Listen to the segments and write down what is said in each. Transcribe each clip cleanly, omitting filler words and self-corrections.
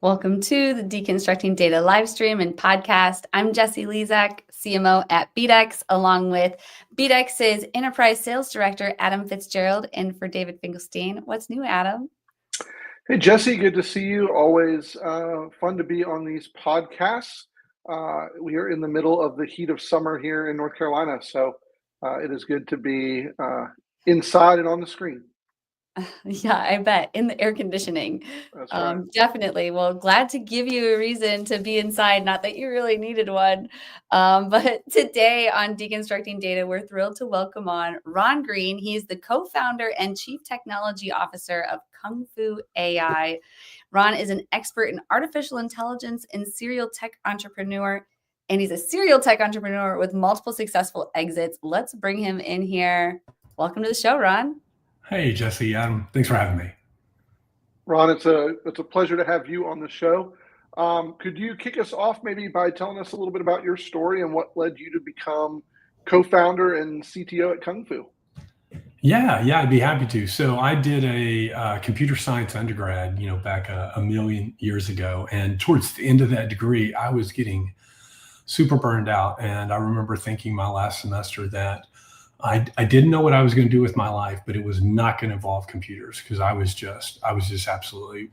Welcome to the Deconstructing Data live stream and podcast. I'm Jessie Lezak, CMO at BDEX, along with BDEX's Enterprise Sales Director, Adam Fitzgerald, and for David Finkelstein. What's new, Adam? Hey, Jessie, good to see you. Always fun to be on these podcasts. We are in the middle of the heat of summer here in North Carolina, so it is good to be inside and on the screen. Yeah, I bet. In the air conditioning. That's right. Definitely. Well, glad to give you a reason to be inside. Not that you really needed one. But today on Deconstructing Data, we're thrilled to welcome on Ron Green. He's the co-founder and chief technology officer of Kung Fu AI. Ron is an expert in artificial intelligence and serial tech entrepreneur. And he's a serial tech entrepreneur with multiple successful exits. Let's bring him in here. Welcome to the show, Ron. Hey, Jessie, Adam, thanks for having me. Ron, it's a pleasure to have you on the show. Could you kick us off maybe by telling us a little bit about your story and what led you to become co-founder and CTO at Kung Fu? Yeah, I'd be happy to. So I did a computer science undergrad, back a million years ago. And towards the end of that degree, I was getting super burned out. And I remember thinking my last semester that I didn't know what I was going to do with my life, but it was not going to involve computers because I was just absolutely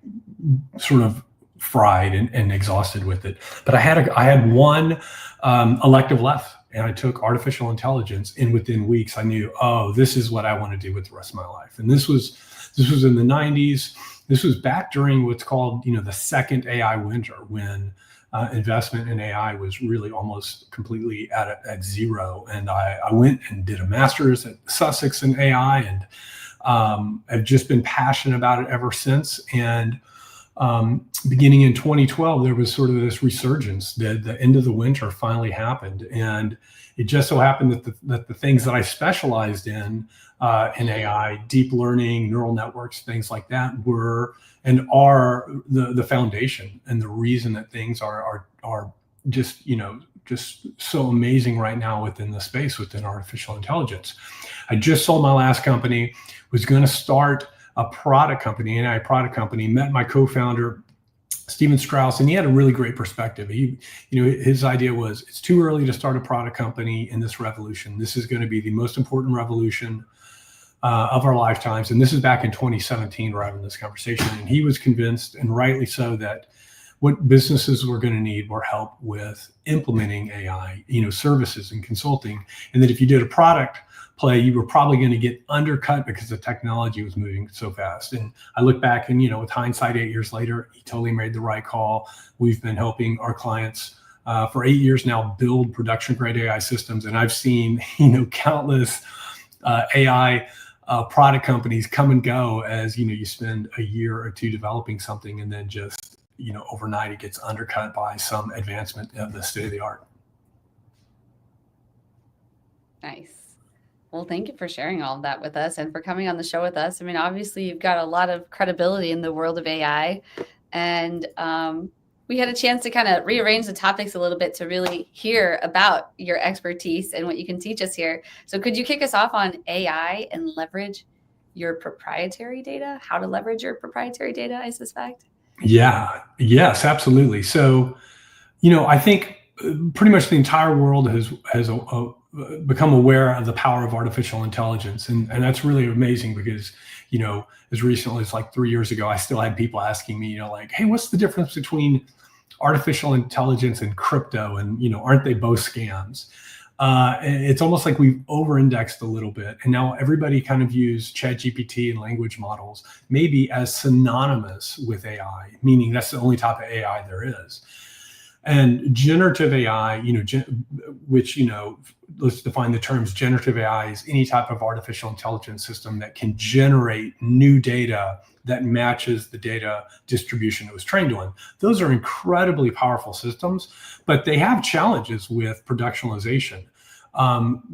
sort of fried and exhausted with it. But I had one elective left, and I took artificial intelligence. And within weeks, I knew, oh, this is what I want to do with the rest of my life. And this was in the 90s. This was back during what's called the second AI winter, when investment in AI was really almost completely at zero. And I went and did a master's at Sussex in AI, and I've just been passionate about it ever since. And beginning in 2012, there was sort of this resurgence. The end of the winter finally happened. And it just so happened that the things that I specialized in AI, deep learning, neural networks, things like that were and are the foundation and the reason that things are just so amazing right now within the space within artificial intelligence. I just sold my last company, was going to start a product company, an AI product company, met my co-founder, Steven Strauss, and he had a really great perspective. His idea was, it's too early to start a product company in this revolution. This is going to be the most important revolution of our lifetimes. And this is back in 2017, we're having this conversation. And he was convinced, and rightly so, that what businesses were going to need were help with implementing AI, services and consulting. And that if you did a product play, you were probably going to get undercut because the technology was moving so fast. And I look back and, with hindsight, 8 years later, he totally made the right call. We've been helping our clients for 8 years now build production grade AI systems. And I've seen, countless AI product companies come and go as, you spend a year or two developing something and then just, overnight it gets undercut by some advancement of the state of the art. Nice. Well, thank you for sharing all of that with us and for coming on the show with us. I mean, obviously, you've got a lot of credibility in the world of AI. And we had a chance to kind of rearrange the topics a little bit to really hear about your expertise and what you can teach us here. So could you kick us off on AI and leverage your proprietary data? How to leverage your proprietary data, I suspect? Yes, absolutely. So, I think pretty much the entire world has become aware of the power of artificial intelligence. And that's really amazing because, as recently as like 3 years ago, I still had people asking me, hey, what's the difference between artificial intelligence and crypto? And, aren't they both scams? It's almost like we've over-indexed a little bit. And now everybody kind of views ChatGPT and language models maybe as synonymous with AI, meaning that's the only type of AI there is. And generative AI, which, let's define the terms. Generative AI is any type of artificial intelligence system that can generate new data that matches the data distribution it was trained on. Those are incredibly powerful systems, but they have challenges with productionalization.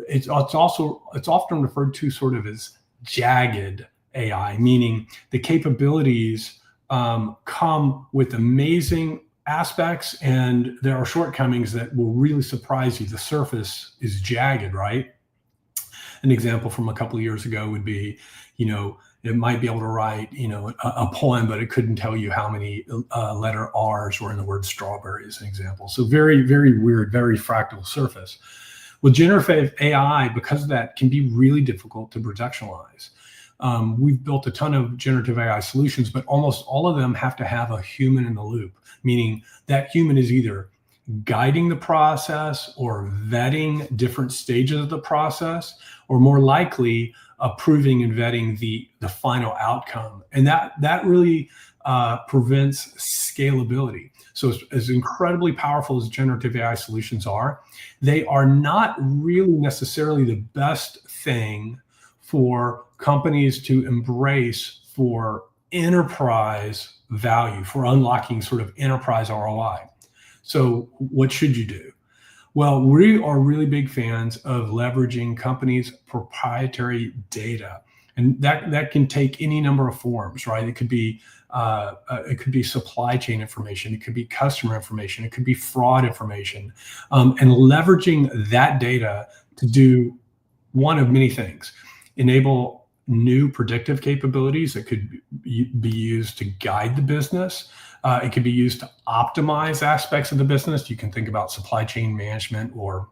It's often referred to sort of as jagged AI, meaning the capabilities come with amazing aspects, and there are shortcomings that will really surprise you. The surface is jagged, right? An example from a couple of years ago would be, It might be able to write, a poem, but it couldn't tell you how many letter R's were in the word strawberry, as an example. So very, very weird, very fractal surface. With generative AI, because of that, can be really difficult to productionalize. We've built a ton of generative AI solutions, but almost all of them have to have a human in the loop, meaning that human is either guiding the process or vetting different stages of the process, or more likely approving and vetting the final outcome. And that really prevents scalability. So as incredibly powerful as generative AI solutions are, they are not really necessarily the best thing for companies to embrace for enterprise value, for unlocking sort of enterprise ROI. So what should you do? Well, we are really big fans of leveraging companies' proprietary data, and that can take any number of forms, right? It could be supply chain information, it could be customer information, it could be fraud information, and leveraging that data to do one of many things: enable new predictive capabilities that could be used to guide the business. It could be used to optimize aspects of the business. You can think about supply chain management or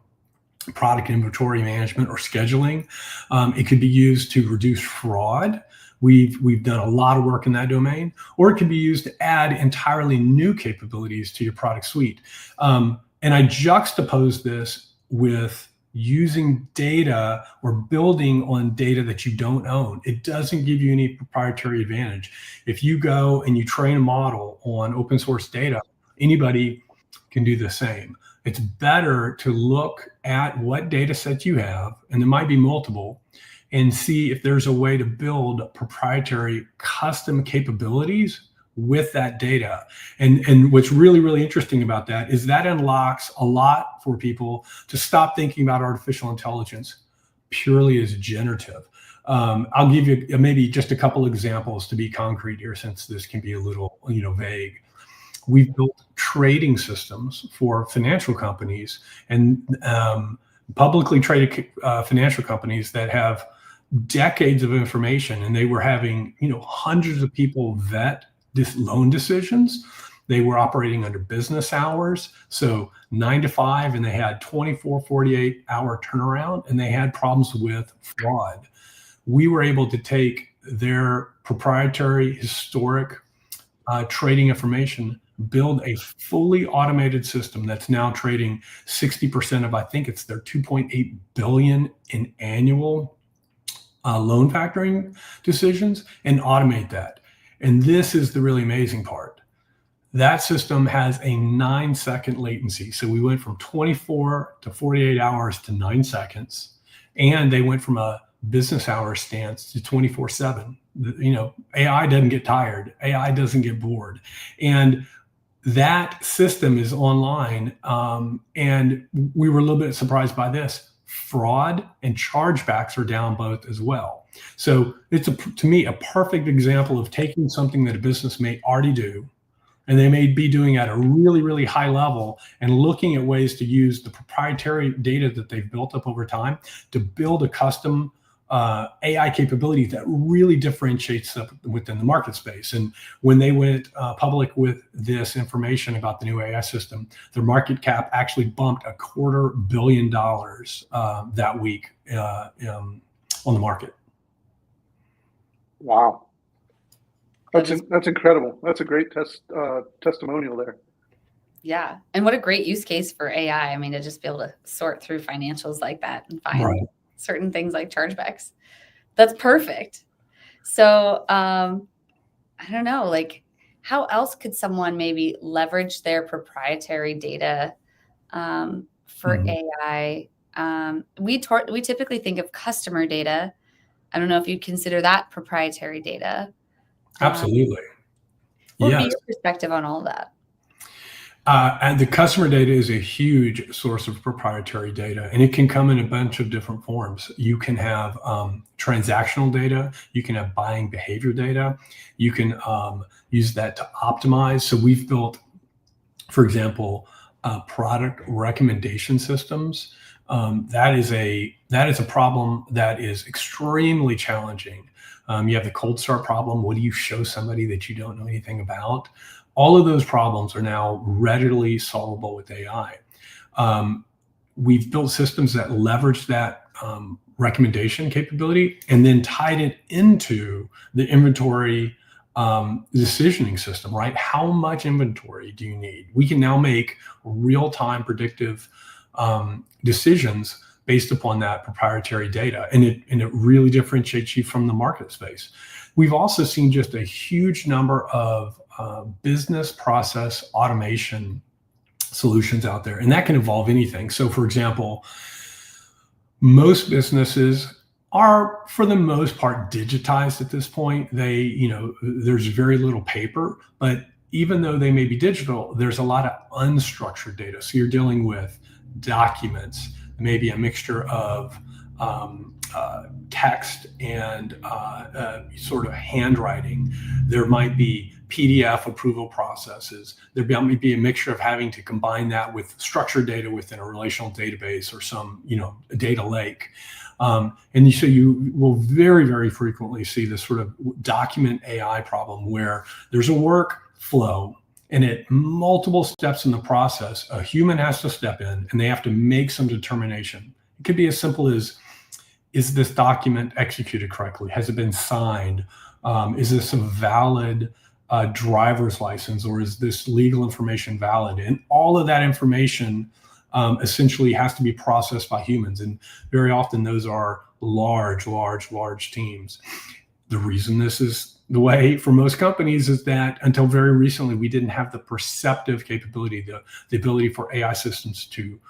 product inventory management or scheduling. It could be used to reduce fraud. We've done a lot of work in that domain. Or it can be used to add entirely new capabilities to your product suite. And I juxtapose this with using data or building on data that you don't own. It doesn't give you any proprietary advantage. If you go and you train a model on open source data, anybody can do the same. It's better to look at what data sets you have, and there might be multiple, and see if there's a way to build proprietary custom capabilities with that data. And what's really, really interesting about that is that unlocks a lot for people to stop thinking about artificial intelligence purely as generative. I'll give you maybe just a couple examples to be concrete here, since this can be a little, vague. We've built trading systems for financial companies and publicly traded financial companies that have decades of information, and they were having, hundreds of people vet loan decisions. They were operating under business hours, so 9 to 5, and they had 24, 48-hour turnaround, and they had problems with fraud. We were able to take their proprietary historic trading information, build a fully automated system that's now trading 60% of, I think it's their 2.8 billion in annual loan factoring decisions, and automate that. And this is the really amazing part. That system has a 9-second latency. So we went from 24 to 48 hours to 9 seconds. And they went from a business hour stance to 24/7. AI doesn't get tired. AI doesn't get bored. And that system is online. And we were a little bit surprised by this. Fraud and chargebacks are down both as well. So it's, to me, a perfect example of taking something that a business may already do, and they may be doing at a really, really high level, and looking at ways to use the proprietary data that they've built up over time to build a custom AI capability that really differentiates up within the market space. And when they went public with this information about the new AI system, their market cap actually bumped $250 million that week on the market. Wow. That's incredible. That's a great testimonial there. Yeah. And what a great use case for AI. I mean, to just be able to sort through financials like that and find certain things like chargebacks. That's perfect. So I don't know, like, how else could someone maybe leverage their proprietary data for AI? We typically think of customer data. I don't know if you'd consider that proprietary data. Absolutely. What would be your perspective on all of that? And the customer data is a huge source of proprietary data, and it can come in a bunch of different forms. You can have transactional data, you can have buying behavior data, you can use that to optimize. So we've built, for example, product recommendation systems that is a problem that is extremely challenging. You have the cold start problem. What do you show somebody that you don't know anything about? All of those problems are now readily solvable with AI. We've built systems that leverage that recommendation capability and then tied it into the inventory decisioning system, right? How much inventory do you need? We can now make real-time predictive decisions based upon that proprietary data, and it really differentiates you from the market space. We've also seen just a huge number of business process automation solutions out there, and that can involve anything. So, for example, most businesses are, for the most part, digitized at this point. There's very little paper, but even though they may be digital, there's a lot of unstructured data. So you're dealing with documents, maybe a mixture of text and sort of handwriting. There might be PDF approval processes. There might be a mixture of having to combine that with structured data within a relational database or some, data lake. And so you will very, very frequently see this sort of document AI problem where there's a workflow, and at multiple steps in the process, a human has to step in and they have to make some determination. It could be as simple as, is this document executed correctly? Has it been signed? Is this a valid driver's license, or is this legal information valid? And all of that information essentially has to be processed by humans. And very often those are large teams. The reason this is the way for most companies is that until very recently, we didn't have the perceptive capability, the ability for AI systems to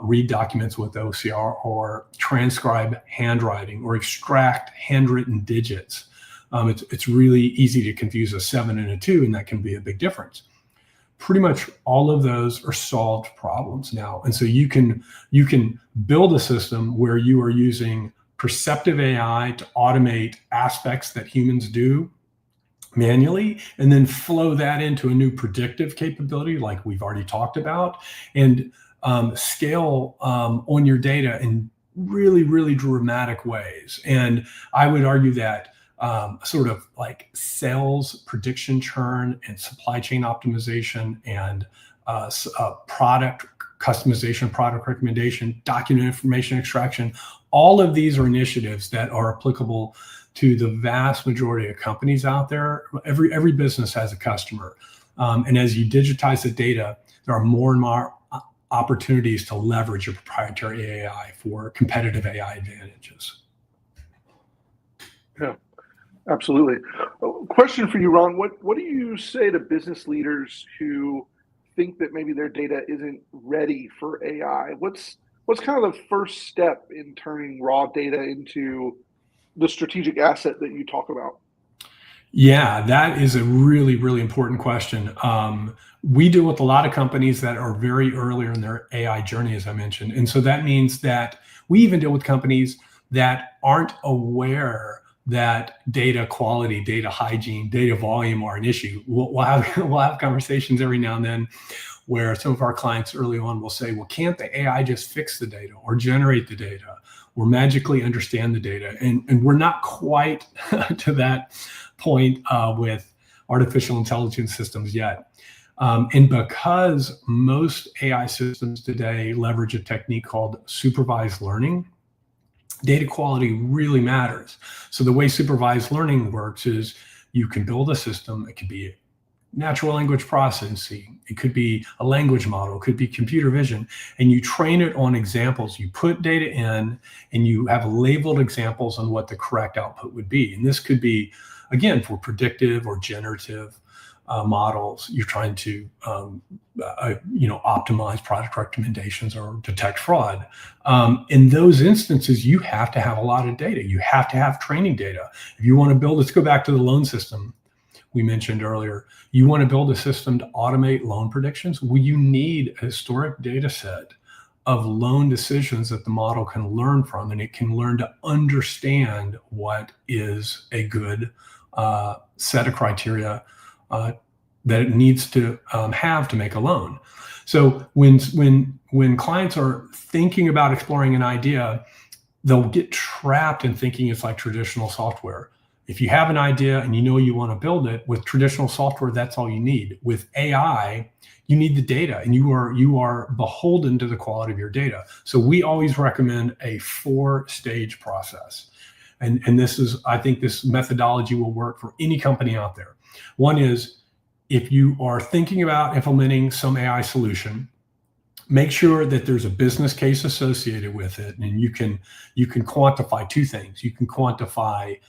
read documents with OCR or transcribe handwriting or extract handwritten digits. It's really easy to confuse a 7 and a 2, and that can be a big difference. Pretty much all of those are solved problems now. And so you can build a system where you are using perceptive AI to automate aspects that humans do manually, and then flow that into a new predictive capability like we've already talked about, and scale on your data in really, really dramatic ways. And I would argue that sort of like sales prediction churn and supply chain optimization and product customization, product recommendation, document information extraction, all of these are initiatives that are applicable to the vast majority of companies out there. Every business has a customer. And as you digitize the data, there are more and more opportunities to leverage your proprietary AI for competitive AI advantages. Yeah, absolutely. Question for you, Ron. What do you say to business leaders who think that maybe their data isn't ready for AI? What's kind of the first step in turning raw data into the strategic asset that you talk about? Yeah, that is a really, really important question. We deal with a lot of companies that are very early in their AI journey, as I mentioned. And so that means that we even deal with companies that aren't aware that data quality, data hygiene, data volume are an issue. We'll have conversations every now and then where some of our clients early on will say, well, can't the AI just fix the data or generate the data or magically understand the data? And we're not quite to that point with artificial intelligence systems yet. And because most AI systems today leverage a technique called supervised learning, data quality really matters. So the way supervised learning works is you can build a system. It could be natural language processing. It could be a language model. It could be computer vision. And you train it on examples. You put data in and you have labeled examples on what the correct output would be. And this could be, again, for predictive or generative models. You're trying to optimize product recommendations or detect fraud. In those instances, you have to have a lot of data. You have to have training data. If you want to build, let's go back to the loan system we mentioned earlier. You want to build a system to automate loan predictions? Well, you need a historic data set of loan decisions that the model can learn from, and it can learn to understand what is a good set of criteria that it needs to have to make a loan. So when when clients are thinking about exploring an idea, they'll get trapped in thinking it's like traditional software. If you have an idea and you know you want to build it, with traditional software, that's all you need. With AI, you need the data, and you are beholden to the quality of your data. So we always recommend a 4-stage process. And this is, I think this methodology will work for any company out there. One is, if you are thinking about implementing some AI solution, make sure that there's a business case associated with it, and you can quantify 2 things. You can quantify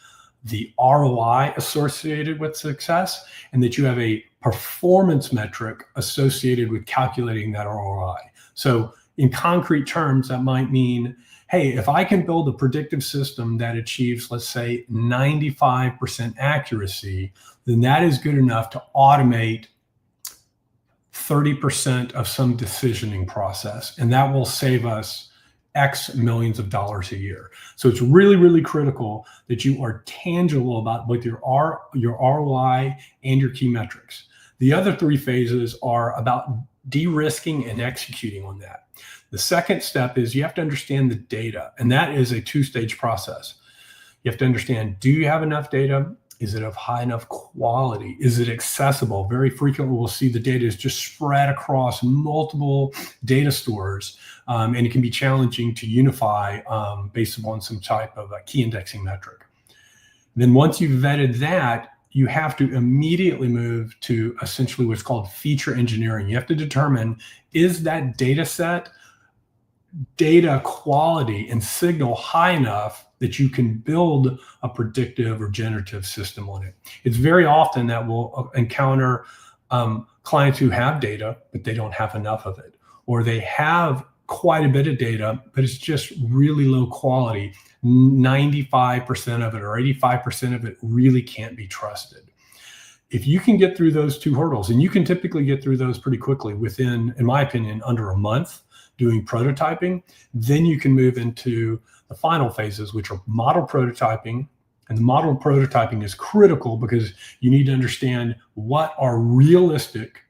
the ROI associated with success, and that you have a performance metric associated with calculating that ROI. So in concrete terms, that might mean, hey, if I can build a predictive system that achieves, let's say, 95% accuracy, then that is good enough to automate 30% of some decisioning process, and that will save us X millions of dollars a year. So it's really, really critical that you are tangible about both your ROI and your key metrics. The other 3 phases are about de-risking and executing on that. The second step is you have to understand the data, and that is a 2-stage process. You have to understand, do you have enough data? Is it of high enough quality? Is it accessible? Very frequently, we'll see the data is just spread across multiple data stores, and it can be challenging to unify based upon some type of a key indexing metric. Then once you've vetted that, you have to immediately move to essentially what's called feature engineering. You have to determine, is that data set, data quality and signal high enough that you can build a predictive or generative system on it. It's very often that we'll encounter clients who have data, but they don't have enough of it, or they have quite a bit of data, but it's just really low quality. 95% of it or 85% of it really can't be trusted. If you can get through those 2 hurdles, and you can typically get through those pretty quickly within, in my opinion, under a month doing prototyping, then you can move into the final phases, which are model prototyping. And the model prototyping is critical because you need to understand what are realistic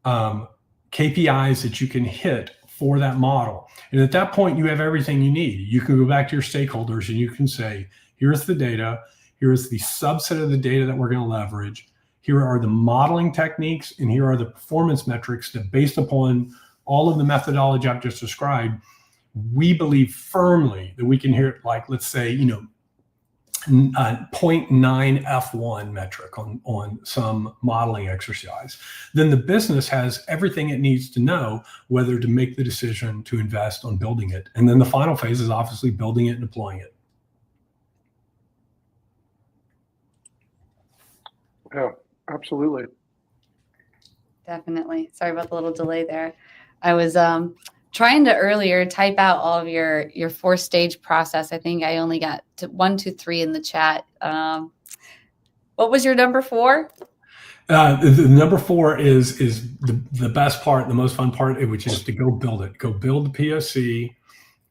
KPIs that you can hit for that model. And at that point, you have everything you need. You can go back to your stakeholders and you can say, here's the data, here's the subset of the data that we're going to leverage, here are the modeling techniques, and here are the performance metrics that, based upon all of the methodology I've just described, we believe firmly that we can hit, like, let's say, 0.9 F1 metric on some modeling exercise. Then the business has everything it needs to know whether to make the decision to invest on building it. And then the final phase is obviously building it and deploying it. Yeah, absolutely. Definitely. Sorry about the little delay there. I was trying to earlier type out all of your 4-stage process. I think I only got to 1, 2, 3 in the chat. What was your number 4? The number 4 is the best part, the most fun part, which is to go build it. Go build the POC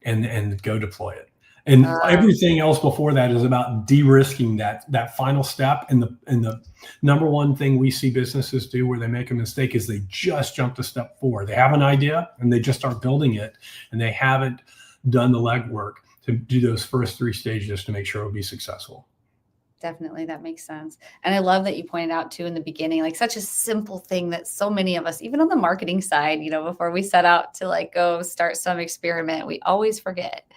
and go deploy it. And everything else before that is about de-risking that final step. And the number one thing we see businesses do where they make a mistake is they just jump to step 4. They have an idea and they just start building it, and they haven't done the legwork to do those first 3 stages to make sure it'll be successful. Definitely. That makes sense. And I love that you pointed out too in the beginning, like such a simple thing that so many of us, even on the marketing side, before we set out to like go start some experiment, we always forget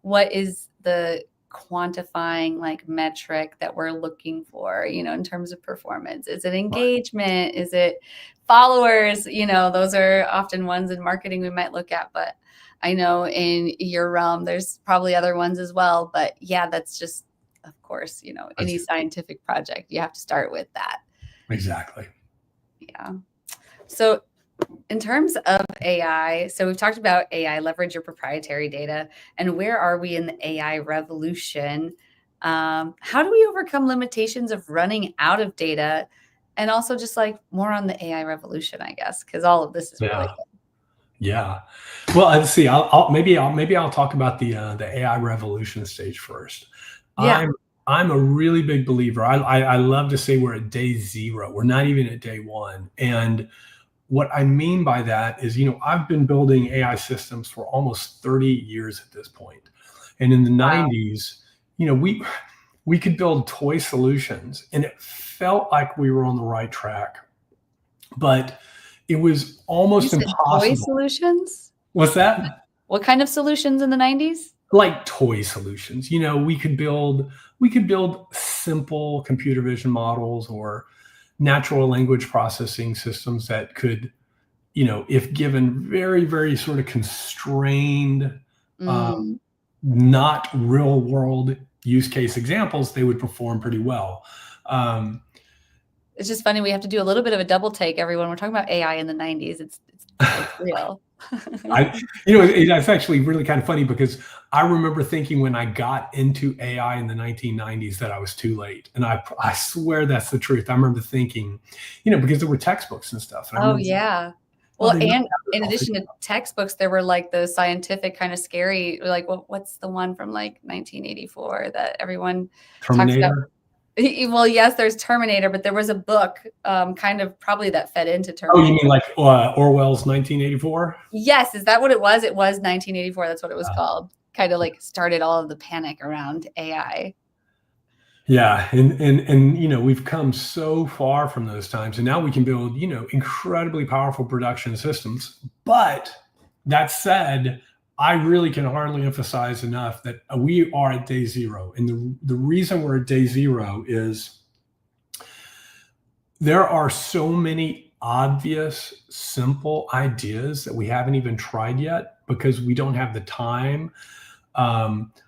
what is the quantifying like metric that we're looking for, in terms of performance. Is it engagement? Is it followers? Those are often ones in marketing we might look at, but I know in your realm, there's probably other ones as well. But yeah, that's just, of course, any scientific project, you have to start with that. Exactly. Yeah. So in terms of AI, so we've talked about AI, leverage your proprietary data, and where are we in the AI revolution? How do we overcome limitations of running out of data? And also just like more on the AI revolution, I guess, because all of this is really good. Yeah. Well, let's see. Maybe I'll talk about the AI revolution stage first. Yeah. I'm a really big believer. I love to say we're at day 0. We're not even at day 1. And what I mean by that is, I've been building AI systems for almost 30 years at this point. And in the Wow. 90s, we could build toy solutions and it felt like we were on the right track, but it was You almost said toy impossible. solutions? What's that? What kind of solutions in the 90s? Like toy solutions. We could build simple computer vision models or natural language processing systems that could, if given very, very sort of constrained, Mm. not real world use case examples, they would perform pretty well. Um, It's just funny, we have to do a little bit of a double take, everyone. We're talking about AI in the 90s. It's real. I, that's actually really kind of funny because I remember thinking when I got into AI in the 1990s that I was too late. And I swear that's the truth. I remember thinking, because there were textbooks and stuff. And I Oh, remember, yeah. oh, Well, they know and how this in all fits. addition to textbooks, there were, like, the scientific kind of scary, like, what's the one from, like, 1984 that everyone talks about? Terminator. Well, yes, there's Terminator, but there was a book, kind of probably that fed into Oh, you Terminator. mean like Orwell's 1984? Yes, is that what it was? It was 1984, that's what it was called. Kinda, like, started all of the panic around AI. Yeah, and we've come so far from those times, and now we can build incredibly powerful production systems. But that said, I really can hardly emphasize enough that we are at day zero, and the reason we're at day zero is there are so many obvious, simple ideas that we haven't even tried yet because we don't have the time,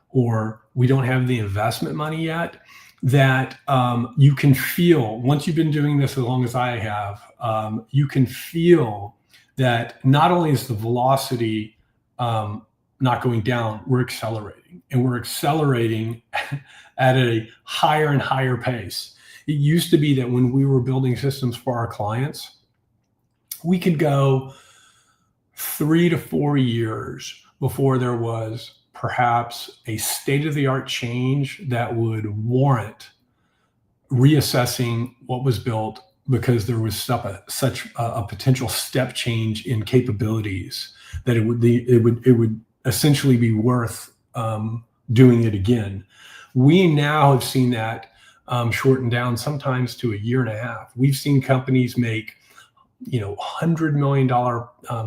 or we don't have the investment money yet, that you can feel once you've been doing this as long as I have, you can feel that not only is the velocity not going down, we're accelerating, and we're accelerating at a higher and higher pace. It used to be that when we were building systems for our clients, we could go 3 to 4 years before there was perhaps a state of the art change that would warrant reassessing what was built because there was such a potential step change in capabilities that it would essentially be worth doing it again. We now have seen that shortened down sometimes to a year and a half. We've seen companies make $100 million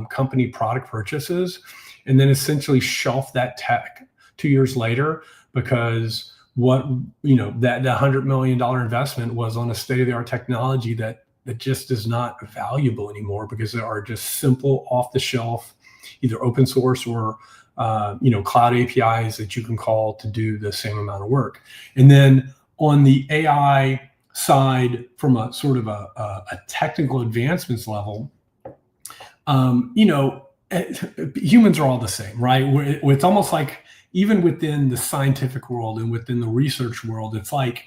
company product purchases and then essentially shelf that tech 2 years later because that $100 million investment was on a state-of-the-art technology that just is not valuable anymore because there are just simple off-the-shelf, either open source or cloud APIs that you can call to do the same amount of work. And then on the AI side, from a sort of a technical advancements level, humans are all the same, right? It's almost like even within the scientific world and within the research world, it's like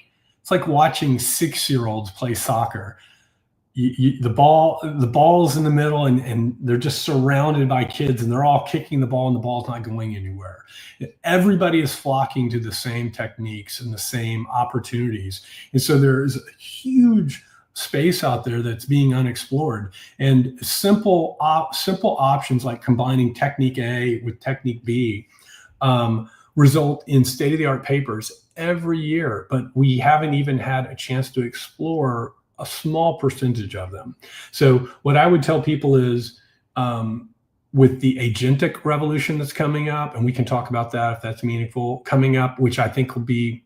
watching 6-year-olds play soccer. The ball's in the middle, and they're just surrounded by kids, and they're all kicking the ball, and the ball's not going anywhere. Everybody is flocking to the same techniques and the same opportunities, and so there is a huge space out there that's being unexplored. And simple options like combining technique A with technique B result in state-of-the-art papers every year, but we haven't even had a chance to explore a small percentage of them. So what I would tell people is, with the agentic revolution that's coming up, and we can talk about that if that's meaningful, coming up, which I think will be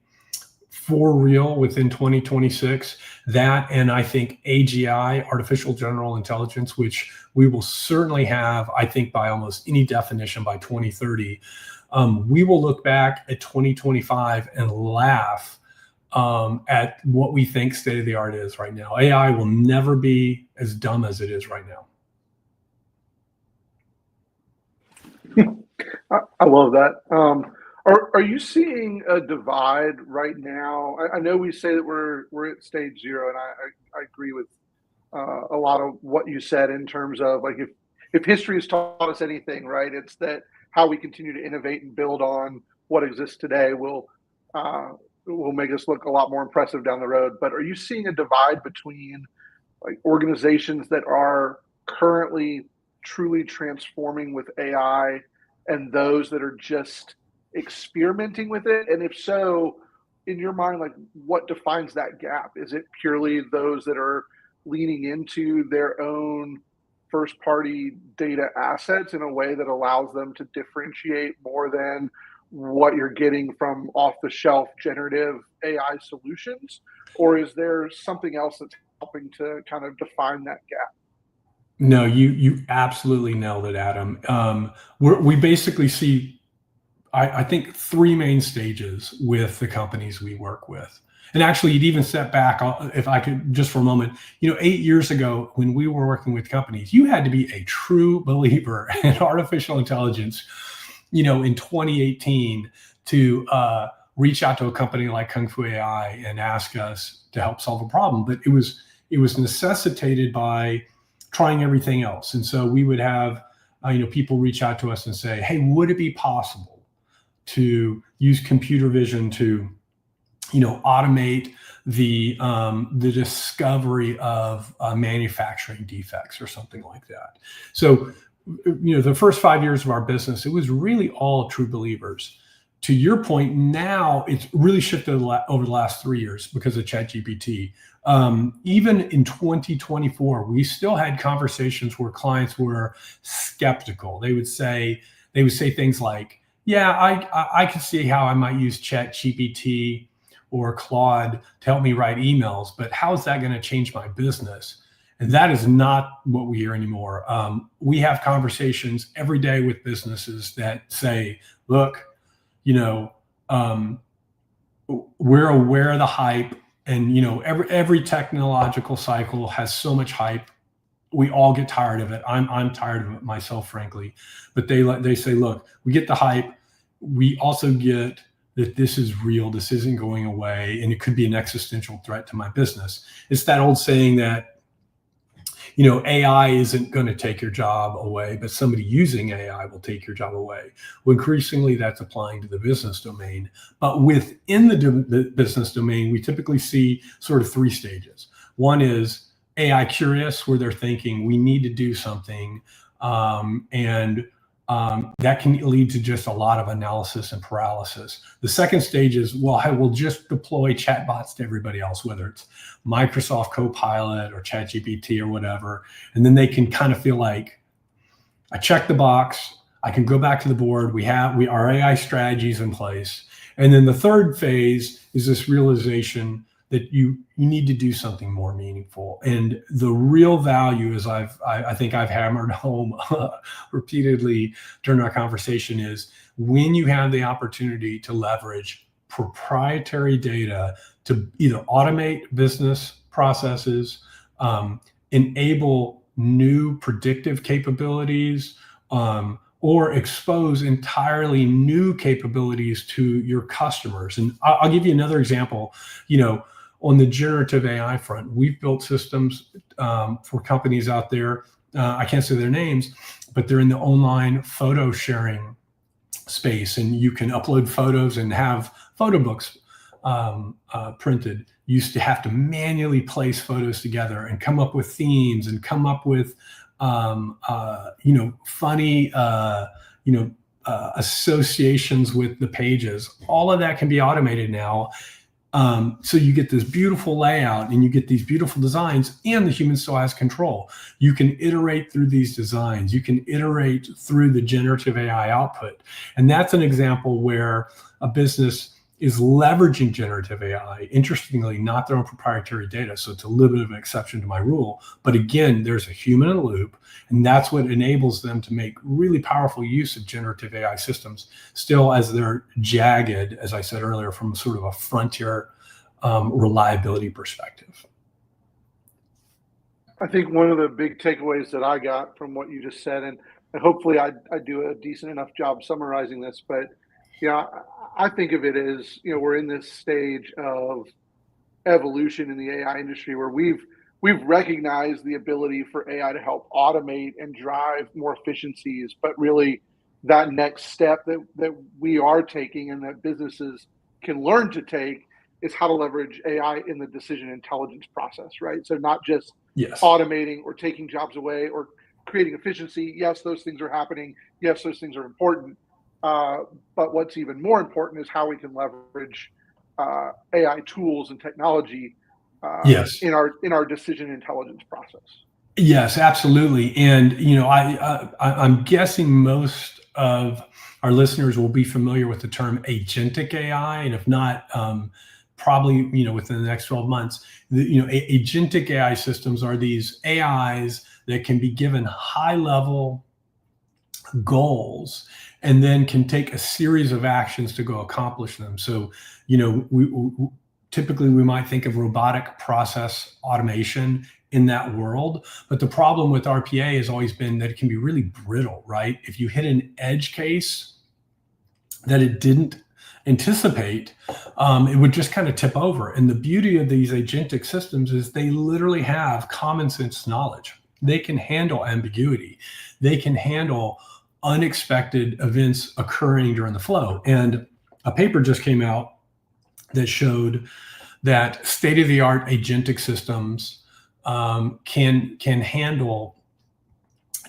for real within 2026, that, and I think AGI, artificial general intelligence, which we will certainly have, I think, by almost any definition by 2030. We will look back at 2025 and laugh at what we think state of the art is right now. AI will never be as dumb as it is right now. I love that. Are you seeing a divide right now? I know we say that we're at stage zero, and I agree with a lot of what you said in terms of, like, if history has taught us anything, right, it's that how we continue to innovate and build on what exists today will make us look a lot more impressive down the road. But are you seeing a divide between, like, organizations that are currently truly transforming with AI and those that are just experimenting with it? And if so, in your mind, like what defines that gap? Is it purely those that are leaning into their own first party data assets in a way that allows them to differentiate more than what you're getting from off the shelf generative AI solutions? Or is there something else that's helping to kind of define that gap? No, you absolutely nailed it, Adam. We basically see, I think, three main stages with the companies we work with. And actually, you'd even step back, if I could, just for a moment. 8 years ago, when we were working with companies, you had to be a true believer in artificial intelligence, in 2018 to reach out to a company like Kung Fu AI and ask us to help solve a problem. But it was necessitated by trying everything else. And so we would have people reach out to us and say, hey, would it be possible to use computer vision to automate the discovery of manufacturing defects or something like that? So the first 5 years of our business, it was really all true believers. To your point, now it's really shifted over the last 3 years because of ChatGPT. Even in 2024, we still had conversations where clients were skeptical. They would say things like, "Yeah, I can see how I might use ChatGPT or Claude to help me write emails, but how is that going to change my business?" And that is not what we hear anymore. We have conversations every day with businesses that say, "Look, um, we're aware of the hype, and every technological cycle has so much hype. We all get tired of it. I'm tired of it myself, frankly." But they say, "Look, we get the hype. We also get that this is real. This isn't going away, and it could be an existential threat to my business." It's that old saying that AI isn't going to take your job away, but somebody using AI will take your job away. Well, increasingly, that's applying to the business domain. But within the business domain, we typically see sort of three stages. One is AI curious, where they're thinking we need to do something, and that can lead to just a lot of analysis and paralysis. The second stage is, well, I will just deploy chatbots to everybody else, whether it's Microsoft Copilot or ChatGPT or whatever. And then they can kind of feel like, I checked the box, I can go back to the board, our AI strategies in place. And then the third phase is this realization that you need to do something more meaningful. And the real value, as I think I've hammered home repeatedly during our conversation, is when you have the opportunity to leverage proprietary data to either automate business processes, enable new predictive capabilities, or expose entirely new capabilities to your customers. And I'll give you another example. On the generative AI front, we've built systems for companies out there. I can't say their names, but they're in the online photo sharing space, and you can upload photos and have photo books printed. You used to have to manually place photos together and come up with themes and come up with funny associations with the pages. All of that can be automated now. So you get this beautiful layout and you get these beautiful designs, and the human still has control. You can iterate through these designs. You can iterate through the generative AI output. And that's an example where a business is leveraging generative AI, interestingly, not their own proprietary data. So it's a little bit of an exception to my rule. But again, there's a human in the loop, and that's what enables them to make really powerful use of generative AI systems, still as they're jagged, as I said earlier, from sort of a frontier reliability perspective. I think one of the big takeaways that I got from what you just said, and hopefully I do a decent enough job summarizing this, but I think of it as, we're in this stage of evolution in the AI industry where we've recognized the ability for AI to help automate and drive more efficiencies, but really that next step that we are taking and that businesses can learn to take is how to leverage AI in the decision intelligence process, right? So not just Yes. automating or taking jobs away or creating efficiency. Yes, those things are happening. Yes, those things are important. But what's even more important is how we can leverage AI tools and technology Yes. in our decision intelligence process. Yes, absolutely. And I'm guessing most of our listeners will be familiar with the term agentic AI, and if not, probably within the next 12 months, agentic AI systems are these AIs that can be given high level goals and then can take a series of actions to go accomplish them. So, typically we might think of robotic process automation in that world, but the problem with RPA has always been that it can be really brittle, right? If you hit an edge case that it didn't anticipate, it would just kind of tip over. And the beauty of these agentic systems is they literally have common sense knowledge. They can handle ambiguity. They can handle unexpected events occurring during the flow. And a paper just came out that showed that state-of-the-art agentic systems can handle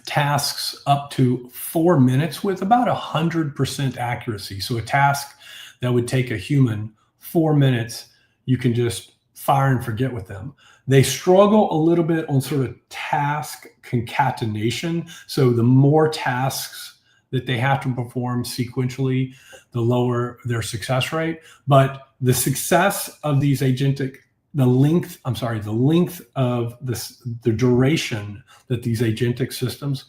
tasks up to 4 minutes with about 100% accuracy. So a task that would take a human 4 minutes, you can just fire and forget with them. They struggle a little bit on sort of task concatenation. So the more tasks that they have to perform sequentially, the lower their success rate. But the success of these agentic, the length of the duration that these agentic systems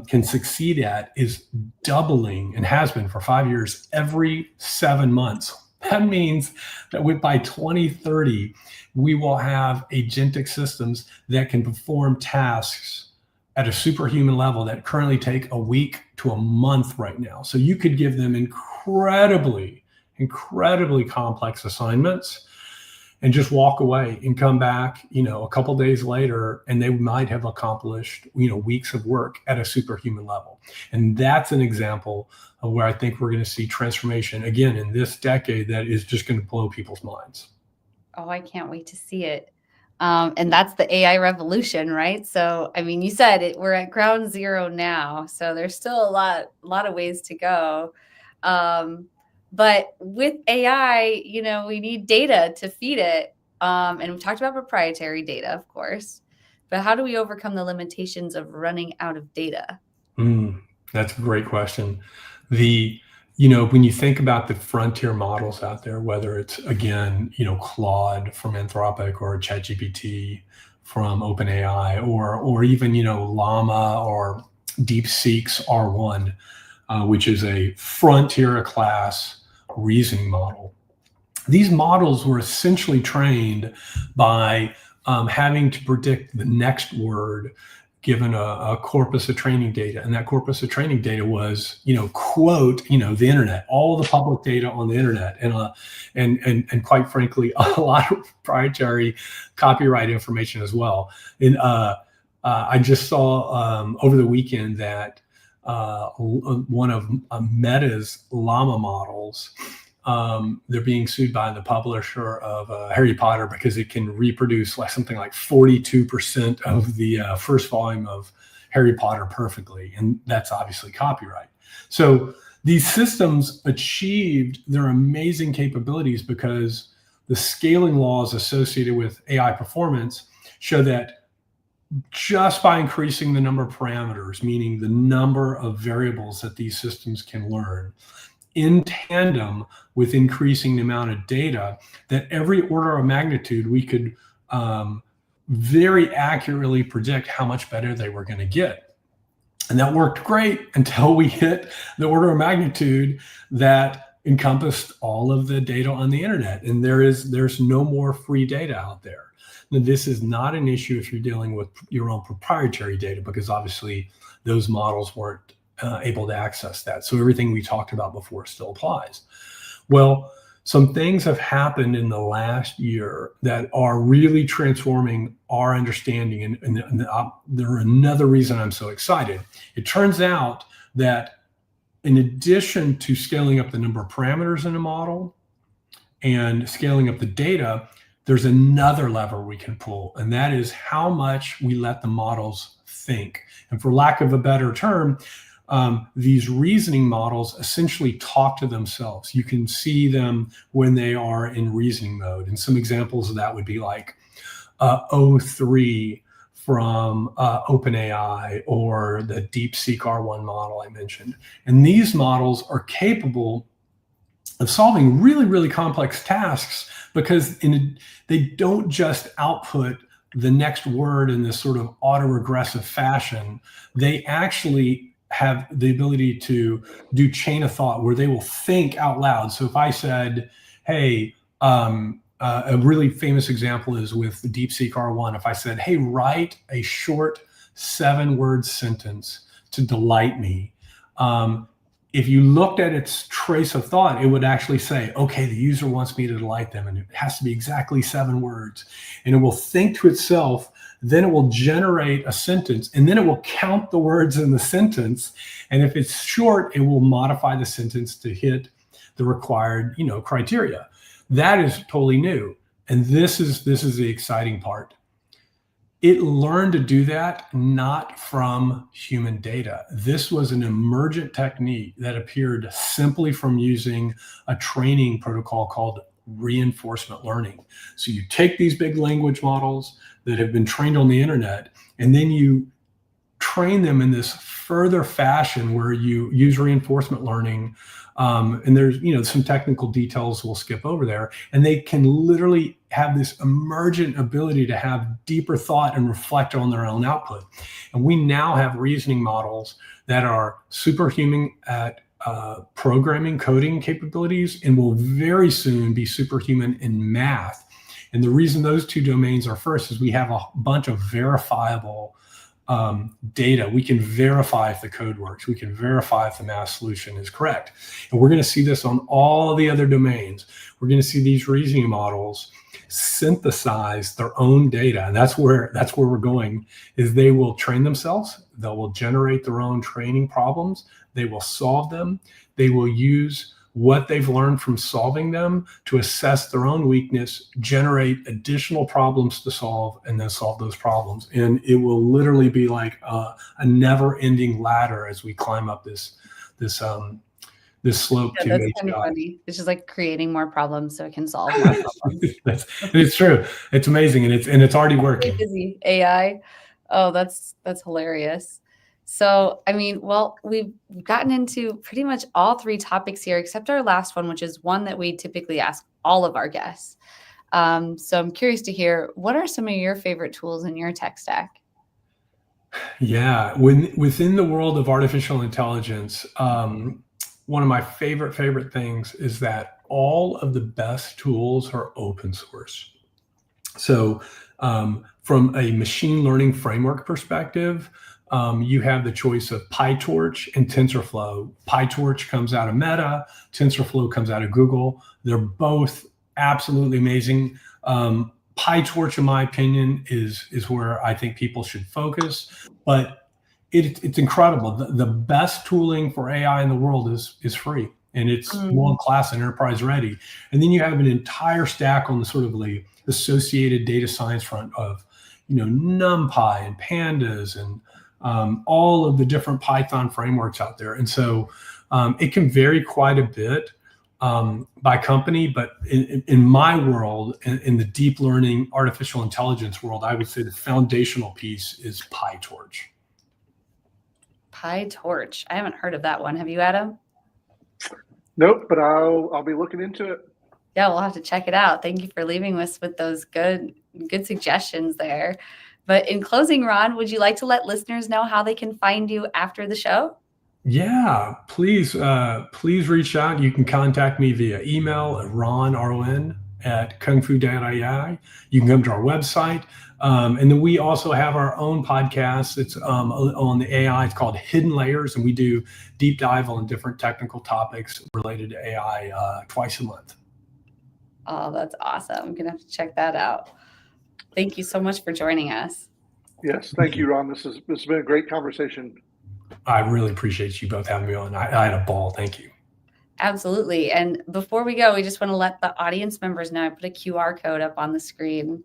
can succeed at is doubling, and has been for 5 years, every 7 months. That means that by 2030, we will have agentic systems that can perform tasks at a superhuman level that currently take a week to a month right now. So you could give them incredibly complex assignments and just walk away and come back, a couple days later, and they might have accomplished, weeks of work at a superhuman level. And that's an example of where I think we're going to see transformation again in this decade that is just going to blow people's minds. Oh, I can't wait to see it. And that's the AI revolution, right? So, I mean, you said it, we're at ground zero now, so there's still a lot of ways to go. But with AI, we need data to feed it. And we talked about proprietary data, of course, but how do we overcome the limitations of running out of data? That's a great question. When you think about the frontier models out there, whether it's, again, Claude from Anthropic or ChatGPT from OpenAI, or even, Llama or DeepSeek's R1, which is a frontier class reasoning model. These models were essentially trained by having to predict the next word given a corpus of training data. And that corpus of training data was, quote, the internet, all the public data on the internet, and quite frankly, a lot of proprietary copyright information as well. And I just saw over the weekend that one of Meta's Llama models, they're being sued by the publisher of Harry Potter because it can reproduce something like 42% of the first volume of Harry Potter perfectly. And that's obviously copyright. So these systems achieved their amazing capabilities because the scaling laws associated with AI performance show that just by increasing the number of parameters, meaning the number of variables that these systems can learn, in tandem with increasing the amount of data, that every order of magnitude we could very accurately predict how much better they were going to get. And that worked great until we hit the order of magnitude that encompassed all of the data on the internet. And there's no more free data out there. Now, this is not an issue if you're dealing with your own proprietary data, because obviously those models weren't able to access that. So everything we talked about before still applies. Well, some things have happened in the last year that are really transforming our understanding. And they're another reason I'm so excited. It turns out that in addition to scaling up the number of parameters in a model and scaling up the data, there's another lever we can pull, and that is how much we let the models think. And for lack of a better term, these reasoning models essentially talk to themselves. You can see them when they are in reasoning mode. And some examples of that would be like O3 from OpenAI, or the DeepSeek R1 model I mentioned. And these models are capable of solving really, really complex tasks because they don't just output the next word in this sort of autoregressive fashion. They actually have the ability to do chain of thought where they will think out loud. So if I said, hey, a really famous example is with the DeepSeek R1. If I said, hey, write a short 7-word sentence to delight me, if you looked at its trace of thought, it would actually say, okay, the user wants me to delight them, and it has to be exactly 7 words. And it will think to itself, then it will generate a sentence, and then it will count the words in the sentence. And if it's short, it will modify the sentence to hit the required, criteria. That is totally new. And this is the exciting part. It learned to do that not from human data. This was an emergent technique that appeared simply from using a training protocol called reinforcement learning. So you take these big language models that have been trained on the internet, and then you train them in this further fashion where you use reinforcement learning. And there's, some technical details we'll skip over there. And they can literally have this emergent ability to have deeper thought and reflect on their own output. And we now have reasoning models that are superhuman at programming, coding capabilities, and will very soon be superhuman in math. And the reason those two domains are first is we have a bunch of verifiable data. We can verify if the code works. We can verify if the math solution is correct. And we're going to see this on all the other domains. We're going to see these reasoning models synthesize their own data. And that's where we're going, is they will train themselves. They will generate their own training problems. They will solve them. They will use what they've learned from solving them to assess their own weakness, generate additional problems to solve, and then solve those problems. And it will literally be like a never-ending ladder as we climb up this slope to that's HI. kind of funny. It's just like creating more problems so it can solve more problems. It's true. It's amazing, and it's already working. Busy AI. Oh, that's hilarious. So, we've gotten into pretty much all 3 topics here, except our last one, which is one that we typically ask all of our guests. So I'm curious to hear, what are some of your favorite tools in your tech stack? Yeah, within the world of artificial intelligence, one of my favorite things is that all of the best tools are open source. So from a machine learning framework perspective, you have the choice of PyTorch and TensorFlow. PyTorch comes out of Meta, TensorFlow comes out of Google. They're both absolutely amazing. PyTorch, in my opinion, is where I think people should focus, but it's incredible. The best tooling for AI in the world is free, and it's world-class and enterprise ready. And then you have an entire stack on the sort of the associated data science front of, NumPy and Pandas and all of the different Python frameworks out there. And so it can vary quite a bit by company, but in my world, in the deep learning artificial intelligence world, I would say the foundational piece is PyTorch. PyTorch. I haven't heard of that one. Have you, Adam? Nope, but I'll be looking into it. Yeah, we'll have to check it out. Thank you for leaving us with those good suggestions there. But in closing, Ron, would you like to let listeners know how they can find you after the show? Yeah, please reach out. You can contact me via email at ron at kungfu.ai. You can come to our website. And then we also have our own podcast. It's on the AI. It's called Hidden Layers, and we do deep dive on different technical topics related to AI twice a month. Oh, that's awesome. I'm going to have to check that out. Thank you so much for joining us. Yes, thank you, Ron. This has been a great conversation. I really appreciate you both having me on. I had a ball. Thank you. Absolutely. And before we go, we just want to let the audience members know I put a QR code up on the screen.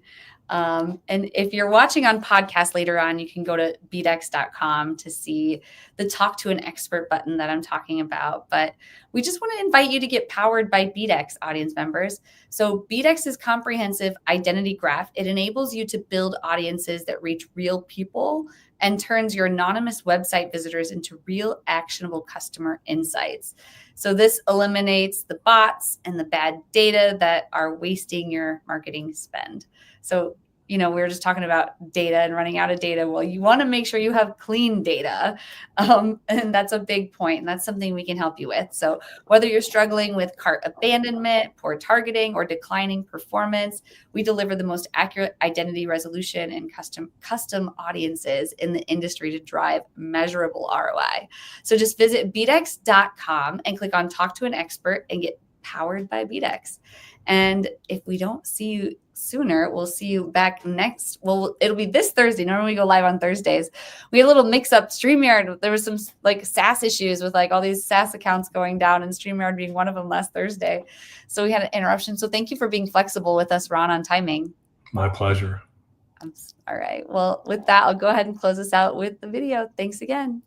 And if you're watching on podcast later on, you can go to bdex.com to see the Talk to an Expert button that I'm talking about. But we just want to invite you to get powered by BDEX, audience members. So BDEX's comprehensive identity graph, it enables you to build audiences that reach real people and turns your anonymous website visitors into real actionable customer insights. So this eliminates the bots and the bad data that are wasting your marketing spend. So, we were just talking about data and running out of data. Well, you want to make sure you have clean data. And that's a big point. And that's something we can help you with. So whether you're struggling with cart abandonment, poor targeting, or declining performance, we deliver the most accurate identity resolution and custom audiences in the industry to drive measurable ROI. So just visit bdex.com and click on Talk to an Expert and get powered by BDEX. And if we don't see you sooner, we'll see you back next. Well, it'll be this Thursday. Normally we go live on Thursdays. We had a little mix up. StreamYard, there was some SaaS issues with all these SaaS accounts going down and StreamYard being one of them last Thursday. So we had an interruption. So thank you for being flexible with us, Ron, on timing. My pleasure. All right. Well, with that, I'll go ahead and close us out with the video. Thanks again.